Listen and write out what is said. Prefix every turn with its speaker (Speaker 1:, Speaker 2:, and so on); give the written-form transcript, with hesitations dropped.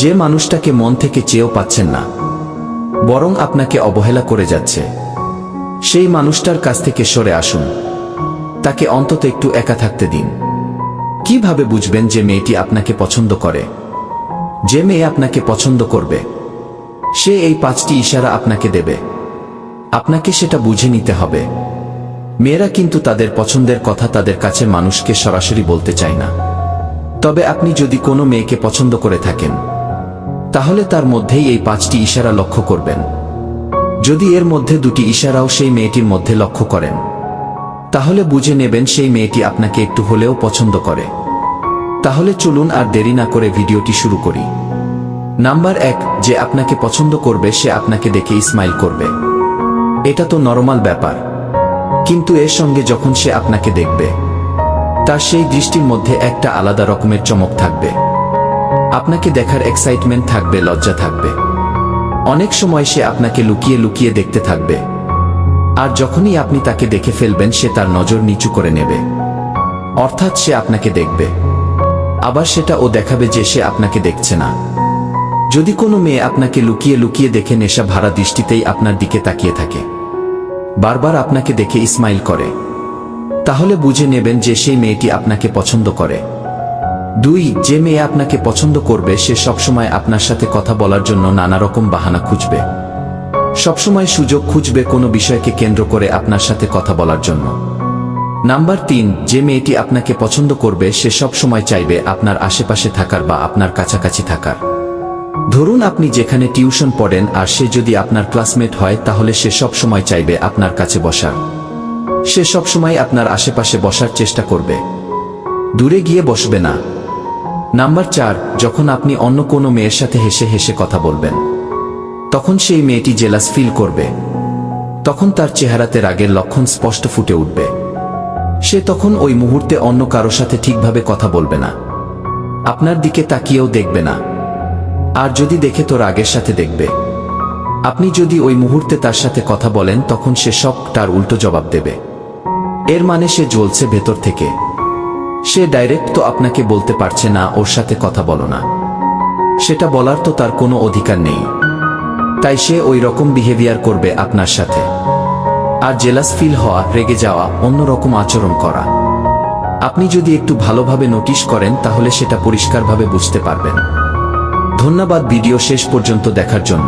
Speaker 1: যে মানুষটাকে মন থেকে চেয়েও পাচ্ছেন না, বরং আপনাকে অবহেলা করে যাচ্ছে, সেই মানুষটার কাছ থেকে সরে আসুন। তাকে অন্তত একটু একা থাকতে দিন। কিভাবে বুঝবেন যে মেয়েটি আপনাকে পছন্দ করে? যে মেয়ে আপনাকে পছন্দ করবে, সে এই 5টি ইশারা আপনাকে দেবে। আপনাকে সেটা বুঝে নিতে হবে। মেয়েরা কিন্তু তাদের পছন্দের কথা তাদের কাছের মানুষকে সরাসরি বলতে চায় না। তবে আপনি যদি কোনো মেয়েকে পছন্দ করে থাকেন, তাহলে তার মধ্যেই এই 5টি ইশারা লক্ষ্য করবেন। যদি এর মধ্যে 2টি ইশারাও সেই মেয়েটির মধ্যে লক্ষ্য করেন, তাহলে বুঝে নেবেন সেই মেয়েটি আপনাকে একটু হলেও পছন্দ করে। তাহলে চলুন আর দেরি না করে ভিডিওটি শুরু করি। নাম্বার 1, যে আপনাকে পছন্দ করবে সে আপনাকে দেখে স্মাইল করবে। এটা তো নরমাল ব্যাপার, কিন্তু এর সঙ্গে যখন সে আপনাকে দেখবে, তার সেই দৃষ্টির মধ্যে একটা আলাদা রকমের চমক থাকবে। আপনাকে দেখার এক্সাইটমেন্ট থাকবে, লজ্জা থাকবে। অনেক সময় সে আপনাকে লুকিয়ে লুকিয়ে দেখতে থাকবে, আর যখনই আপনি তাকে দেখে ফেলবেন সে তার নজর নিচু করে নেবে। অর্থাৎ সে আপনাকে দেখবে, আবার সেটা ও দেখাবে যে সে আপনাকে দেখছে না। যদি কোনো মেয়ে আপনাকে লুকিয়ে লুকিয়ে দেখে নেশা ভরা দৃষ্টিতেই আপনার দিকে তাকিয়ে থাকে, বারবার আপনাকে দেখে স্মাইল করে, তাহলে বুঝে নেবেন যে সেই মেয়েটি আপনাকে পছন্দ করে। 2, যে মেয়ে আপনাকে পছন্দ করবে সে সবসময় আপনার সাথে কথা বলার জন্য নানা রকম বাহানা খুঁজবে। সবসময় সুযোগ খুঁজবে কোনো বিষয়কে কেন্দ্র করে আপনার সাথে কথা বলার জন্য। নাম্বার 3, যে মেয়েটি আপনাকে পছন্দ করবে সে সবসময় চাইবে আপনার আশেপাশে থাকার বা আপনার কাছাকাছি থাকার। ধরুন আপনি যেখানে টিউশন পড়েন আর সে যদি আপনার ক্লাসমেট হয়, তাহলে সে সবসময় চাইবে আপনার কাছে বসার। সে সবসময় আপনার আশেপাশে বসার চেষ্টা করবে, দূরে গিয়ে বসবে না। নাম্বার 4, যখন আপনি অন্য কোনো মেয়ের সাথে হেসে হেসে কথা বলবেন, তখন সেই মেয়েটি জেলাস ফিল করবে। তখন তার চেহারাতে রাগের লক্ষণ স্পষ্ট ফুটে উঠবে। সে তখন ওই মুহূর্তে অন্য কারো সাথে ঠিকভাবে কথা বলবে না, আপনার দিকে তাকিয়েও দেখবে না। আর যদি দেখে তো রাগের সাথে দেখবে। আপনি যদি ওই মুহূর্তে তার সাথে কথা বলেন, তখন সে সব তার উল্টো জবাব দেবে। এর মানে সে জ্বলছে ভেতর থেকে। সে ডাইরেক্ট তো আপনাকে বলতে পারছে না ওর সাথে কথা বলো না, সেটা বলার তো তার কোনো অধিকার নেই। তাই সে ওই রকম বিহেভিয়ার করবে আপনার সাথে। আর জেলাস ফিল হওয়া, রেগে যাওয়া, অন্যরকম আচরণ করা, আপনি যদি একটু ভালোভাবে নোটিশ করেন তাহলে সেটা পরিষ্কারভাবে বুঝতে পারবেন। ধন্যবাদ ভিডিও শেষ পর্যন্ত দেখার জন্য।